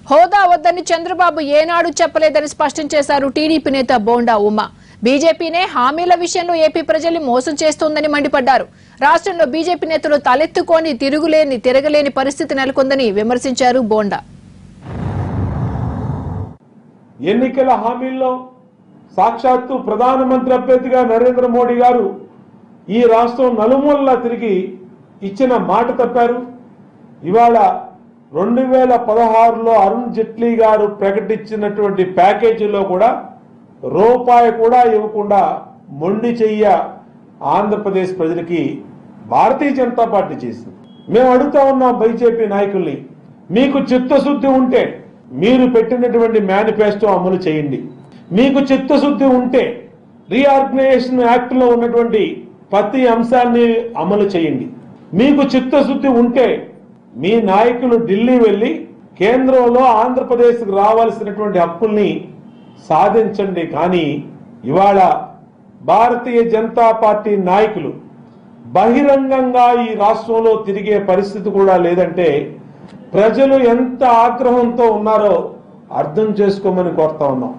హోదా వద్దని చంద్రబాబు ఏనాడు చెప్పలేదని స్పష్టం చేశారు టీడీపీ నేత బోండా ఉమ. బీజేపీనే హామీల విషయంలో ఏపీ ప్రజల్ని మోసం చేస్తోందని మండిపడ్డారు. రాష్ట్రంలో బీజేపీ నేతలు తలెత్తుకొని తిరగలేని పరిస్థితి నెలకొందని విమర్శించారు బోండా. ఎన్నికల హామీల్లో సాక్షాత్తు ప్రధానమంత్రి అభ్యర్థిగా నరేంద్ర మోడీ గారు ఈ రాష్ట్రం నలుమూలలా తిరిగి ఇచ్చిన మాట తప్పారు. ఇవాళ 2016లో అరుణ్ జైట్లీ గారు ప్రకటించినటువంటి ప్యాకేజీలో కూడా రూపాయి కూడా ఇవ్వకుండా మొండి చెయ్య ఆంధ్రప్రదేశ్ ప్రజలకి భారతీయ జనతా పార్టీ చేసింది. మేము అడుగుతా ఉన్నాం బీజేపీ నాయకుల్ని, మీకు చిత్తశుద్ధి ఉంటే మీరు పెట్టినటువంటి మేనిఫెస్టో అమలు చేయండి. మీకు చిత్తశుద్ధి ఉంటే రీఆర్గనైజేషన్ యాక్ట్ లో ఉన్నటువంటి ప్రతి అంశాన్ని అమలు చేయండి. మీకు చిత్తశుద్ధి ఉంటే మీ నాయకులు ఢిల్లీ వెళ్లి కేంద్రంలో ఆంధ్రప్రదేశ్కు రావాల్సినటువంటి హక్కుల్ని సాధించండి. కానీ ఇవాళ భారతీయ జనతా పార్టీ నాయకులు బహిరంగంగా ఈ రాష్ట్రంలో తిరిగే పరిస్థితి కూడా లేదంటే ప్రజలు ఎంత ఆగ్రహంతో ఉన్నారో అర్థం చేసుకోమని కోరుతా ఉన్నాం.